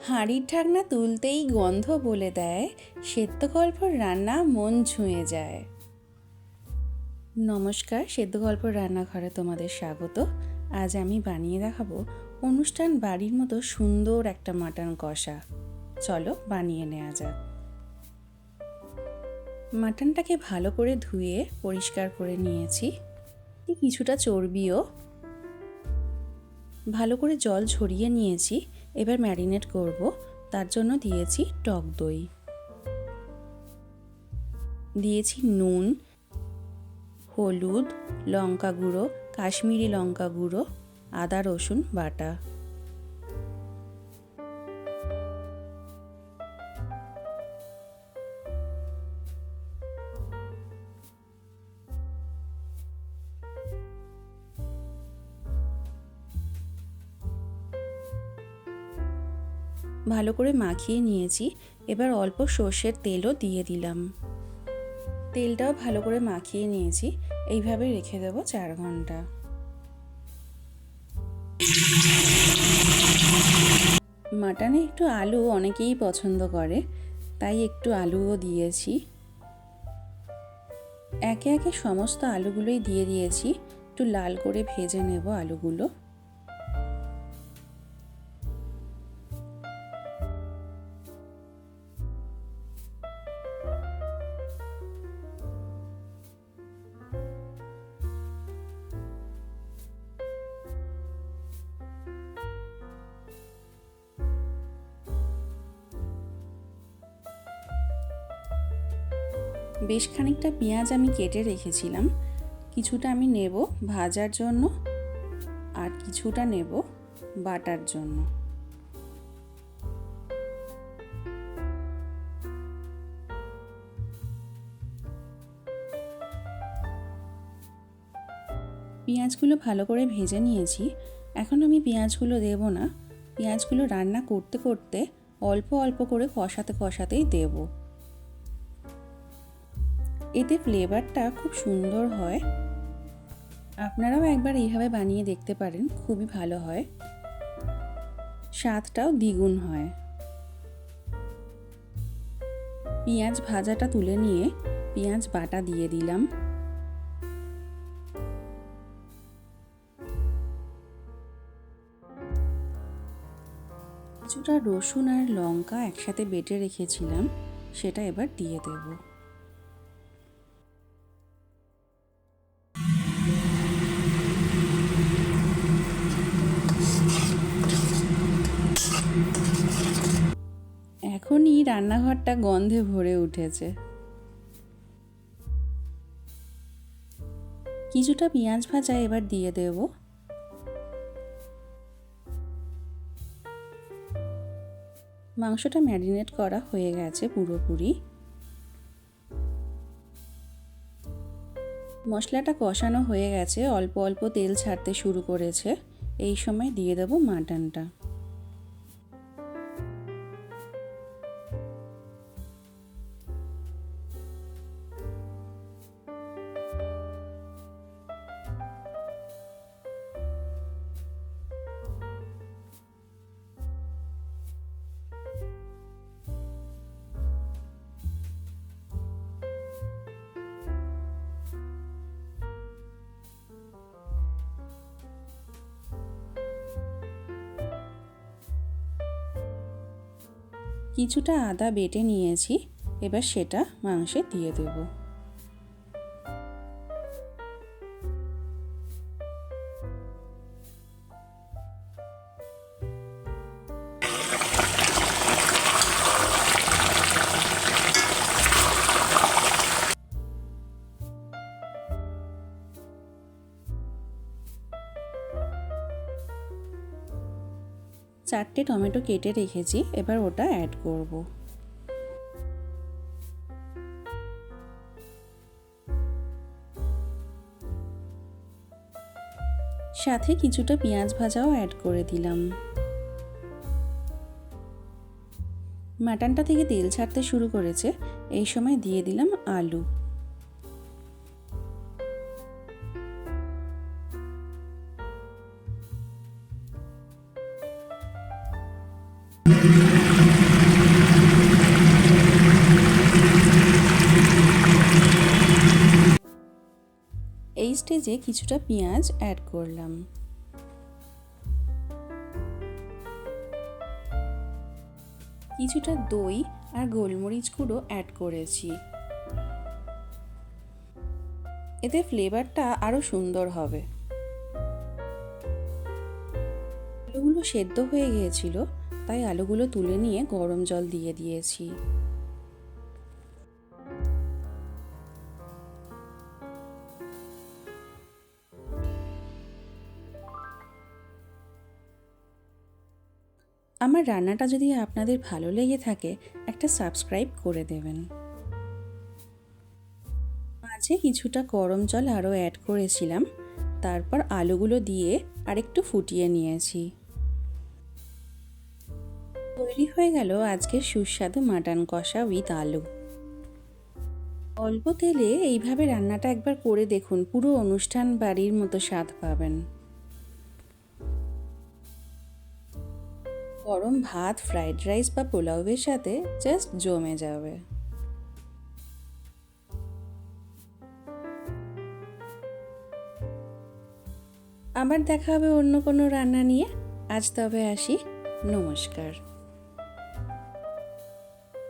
হাঁড়ির ঢাকনা তুলতেই গন্ধ বলে দেয়, সেদ্ধ গল্পর রান্না মন ছুঁয়ে যায়। নমস্কার, সেদ্ধ গল্পর রান্নাঘরে তোমাদের স্বাগত। আজ আমি বানিয়ে দেখাবো অনুষ্ঠান বাড়ির মতো সুন্দর একটা মাটন কষা। চলো বানিয়ে নেওয়া যাক। মাটনটাকে ভালো করে ধুয়ে পরিষ্কার করে নিয়েছি, কিছুটা চর্বিও। ভালো করে জল ঝরিয়ে নিয়েছি। এবার ম্যারিনেট করব, তার জন্য দিয়েছি টক দই, দিয়েছি নুন, হলুদ, লঙ্কা গুঁড়ো, কাশ্মীরি লঙ্কা গুঁড়ো, আদা রসুন বাটা। ভালো করে মাখিয়ে নিয়েছি। এবার অল্প সর্ষের তেলও দিয়ে দিলাম। তেলটাও ভালো করে মাখিয়ে নিয়েছি। এইভাবে রেখে দেবো 4 ঘন্টা। মাটনে একটু আলু অনেকেই পছন্দ করে, তাই একটু আলুও দিয়েছি। একে একে সমস্ত আলুগুলোই দিয়ে দিয়েছি। একটু লাল করে ভেজে নেব আলুগুলো। বেশ খানিকটা পেঁয়াজ আমি কেটে রেখেছিলাম, কিছুটা আমি নেব ভাজার জন্য আর কিছুটা নেব বাটার জন্য। পেঁয়াজগুলো ভালো করে ভেজে নিয়েছি। এখন আমি পেঁয়াজগুলো দেব না, পেঁয়াজগুলো রান্না করতে করতে অল্প অল্প করে কষাতে কষাতেই দেব। এতে ফ্লেভারটা খুব সুন্দর হয়। আপনারাও একবার এইভাবে বানিয়ে দেখতে পারেন, খুবই ভালো হয়, স্বাদটাও দ্বিগুণ হয়। পেঁয়াজ ভাজাটা তুলে নিয়ে পেঁয়াজ বাটা দিয়ে দিলাম। কিছুটা রসুন আর লঙ্কা একসাথে বেটে রেখেছিলাম, সেটা এবার দিয়ে দেব। এখনই রান্নাঘরটা গন্ধে ভরে উঠেছে। কিছুটা পেঁয়াজ ভাজা এবার দিয়ে দেব। মাংসটা ম্যারিনেট করা হয়ে গেছে পুরোপুরি। মশলাটা কষানো হয়ে গেছে, অল্প অল্প তেল ছাড়তে শুরু করেছে। এই সময় দিয়ে দেব মাটনটা। কিছুটা আদা বেটে নিয়েছি, এবার সেটা মাংসে দিয়ে দেব। চারটে টমেটো কেটে রেখেছি, এবার ওটা অ্যাড করব। সাথে কিছুটা পেঁয়াজ ভাজাও অ্যাড করে দিলাম। মাটনটা থেকে তেল ছাড়তে শুরু করেছে, এই সময় দিয়ে দিলাম আলু। এই স্টেজে কিছুটা পেঁয়াজ অ্যাড করলাম। কিছুটা দই আর গোলমরিচ গুঁড়ো অ্যাড করেছি, এতে ফ্লেভারটা আরও সুন্দর হবে। আলুগুলো সেদ্ধ হয়ে গিয়েছিল, তাই আলুগুলো তুলে নিয়ে গরম জল দিয়ে দিয়েছি। আমার রান্নাটা যদি আপনাদের ভালো লেগে থাকে, একটা সাবস্ক্রাইব করে দেবেন। মাঝে কিছুটা গরম জল আরও অ্যাড করেছিলাম, তারপর আলুগুলো দিয়ে আরেকটু ফুটিয়ে নিয়েছি। তৈরি হয়ে গেল আজকের সুস্বাদু মাটন কষা উইথ আলু। অল্প তেলে এইভাবে রান্নাটা একবার করে দেখুন, পুরো অনুষ্ঠান বাড়ির মতো স্বাদ পাবেন। গরম ভাত, ফ্রাইড রাইস বা পোলাওয়ের সাথে জাস্ট জমে যাবে। আবার দেখা হবে অন্য কোনো রান্না নিয়ে। আজ তবে আসি, নমস্কার।